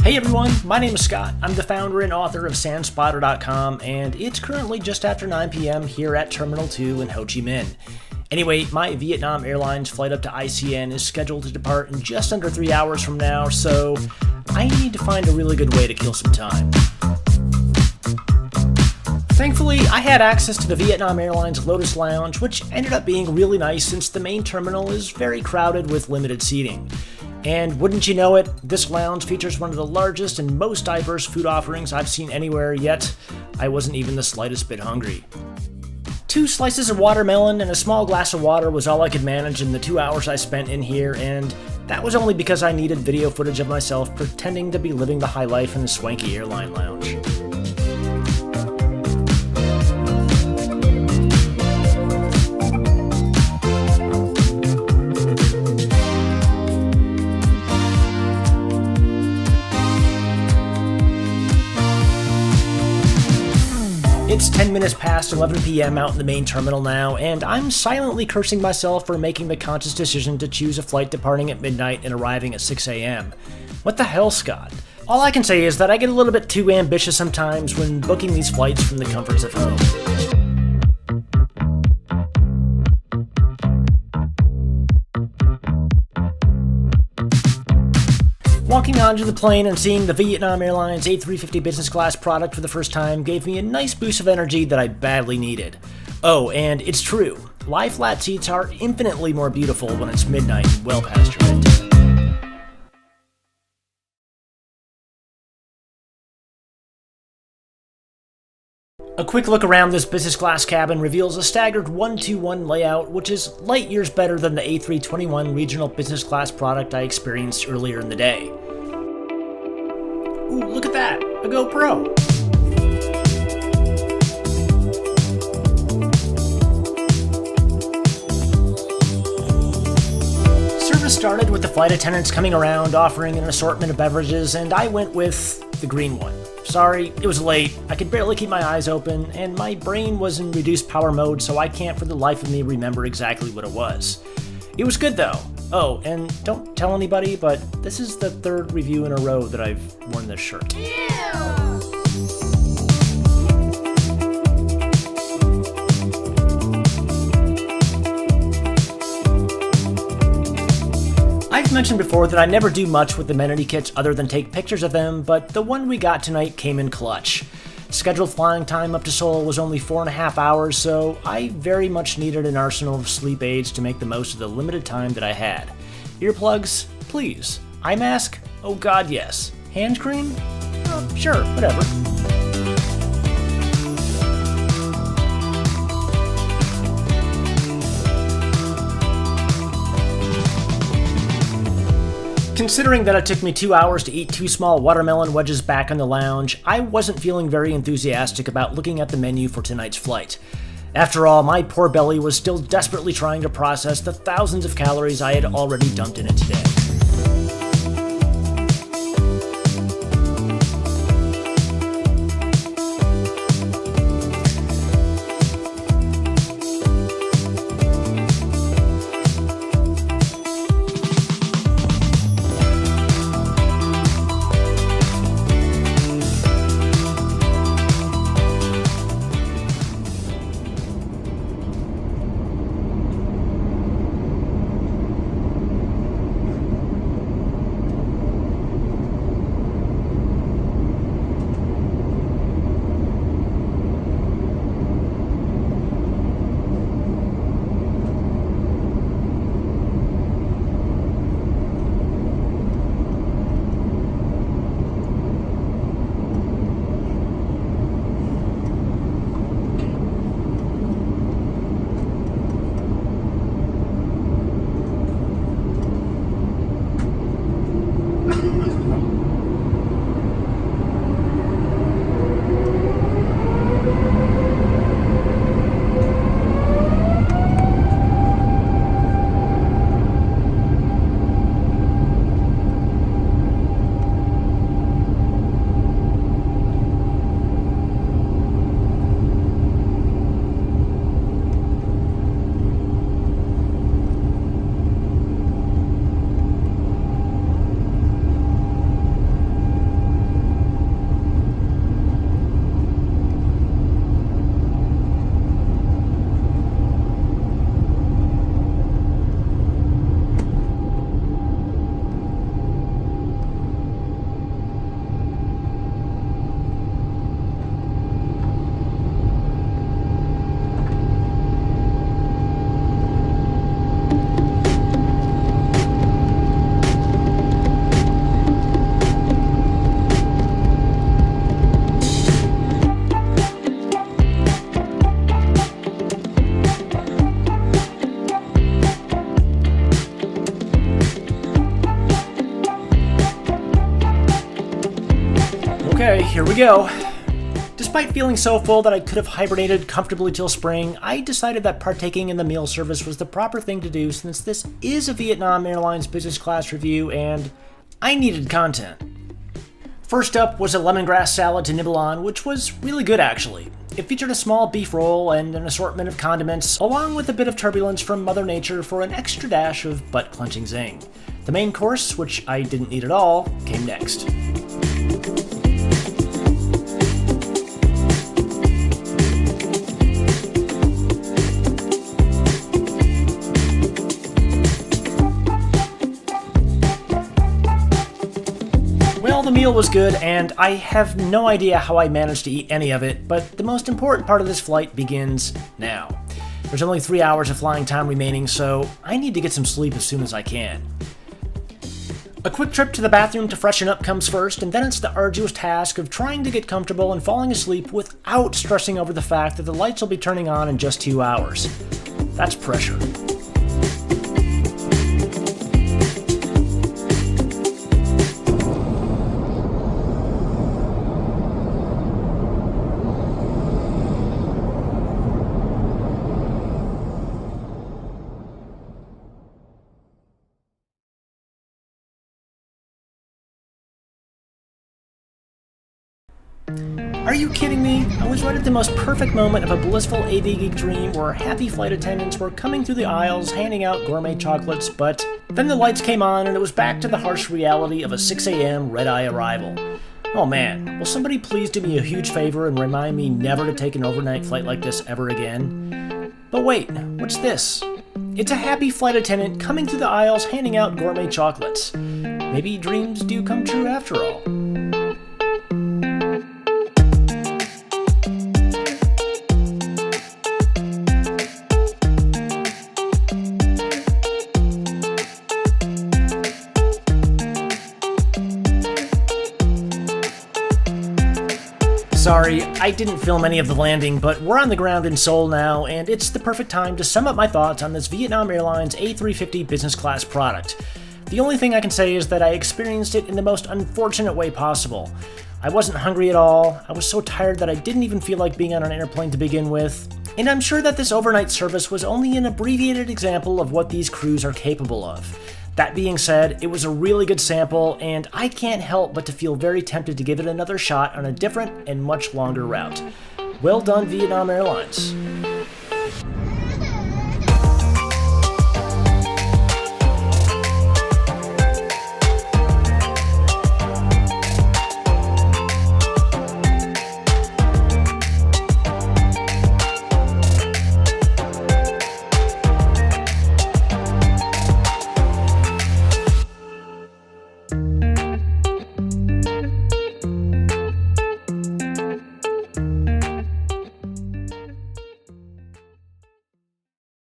Hey everyone, my name is Scott. I'm the founder and author of Sandspotter.com, and it's currently just after 9 p.m. here at Terminal 2 in Ho Chi Minh. Anyway, my Vietnam Airlines flight up to ICN is scheduled to depart in just under 3 hours from now, so I need to find a really good way to kill some time. Thankfully, I had access to the Vietnam Airlines Lotus Lounge, which ended up being really nice since the main terminal is very crowded with limited seating. And wouldn't you know it, this lounge features one of the largest and most diverse food offerings I've seen anywhere, yet I wasn't even the slightest bit hungry. 2 slices of watermelon and a small glass of water was all I could manage in the 2 hours I spent in here, and that was only because I needed video footage of myself pretending to be living the high life in the swanky airline lounge. It's 10 minutes past 11 p.m. out in the main terminal now, and I'm silently cursing myself for making the conscious decision to choose a flight departing at midnight and arriving at 6 a.m. What the hell, Scott? All I can say is that I get a little bit too ambitious sometimes when booking these flights from the comforts of home. Walking onto the plane and seeing the Vietnam Airlines A350 business class product for the first time gave me a nice boost of energy that I badly needed. Oh, and it's true. Lie flat seats are infinitely more beautiful when it's midnight and well past your bedtime. A quick look around this business class cabin reveals a staggered 1-2-1 layout, which is light years better than the A321 regional business class product I experienced earlier in the day. Ooh, look at that! A GoPro! Service started with the flight attendants coming around offering an assortment of beverages, and I went with the green one. Sorry, it was late, I could barely keep my eyes open, and my brain was in reduced power mode, so I can't for the life of me remember exactly what it was. It was good though. Oh, and don't tell anybody, but this is the 3rd review in a row that I've worn this shirt. I've mentioned before that I never do much with amenity kits other than take pictures of them, but the one we got tonight came in clutch. Scheduled flying time up to Seoul was only 4.5 hours, so I very much needed an arsenal of sleep aids to make the most of the limited time that I had. Earplugs? Please. Eye mask? Oh god, yes. Hand cream? Oh, sure, whatever. Considering that it took me 2 hours to eat 2 small watermelon wedges back in the lounge, I wasn't feeling very enthusiastic about looking at the menu for tonight's flight. After all, my poor belly was still desperately trying to process the thousands of calories I had already dumped in it today. go. Despite feeling so full that I could have hibernated comfortably till spring, I decided that partaking in the meal service was the proper thing to do since this is a Vietnam Airlines business class review and I needed content. First up was a lemongrass salad to nibble on, which was really good actually. It featured a small beef roll and an assortment of condiments, along with a bit of turbulence from Mother Nature for an extra dash of butt-clenching zing. The main course, which I didn't eat at all, came next. The meal was good, and I have no idea how I managed to eat any of it, but the most important part of this flight begins now. There's only 3 hours of flying time remaining, so I need to get some sleep as soon as I can. A quick trip to the bathroom to freshen up comes first, and then it's the arduous task of trying to get comfortable and falling asleep without stressing over the fact that the lights will be turning on in just 2 hours. That's pressure. Are you kidding me? I was right at the most perfect moment of a blissful AV geek dream where happy flight attendants were coming through the aisles handing out gourmet chocolates, but then the lights came on and it was back to the harsh reality of a 6 a.m. red-eye arrival. Oh man, will somebody please do me a huge favor and remind me never to take an overnight flight like this ever again? But wait, what's this? It's a happy flight attendant coming through the aisles handing out gourmet chocolates. Maybe dreams do come true after all. Sorry, I didn't film any of the landing, but we're on the ground in Seoul now, and it's the perfect time to sum up my thoughts on this Vietnam Airlines A350 business class product. The only thing I can say is that I experienced it in the most unfortunate way possible. I wasn't hungry at all, I was so tired that I didn't even feel like being on an airplane to begin with, and I'm sure that this overnight service was only an abbreviated example of what these crews are capable of. That being said, it was a really good sample, and I can't help but to feel very tempted to give it another shot on a different and much longer route. Well done, Vietnam Airlines.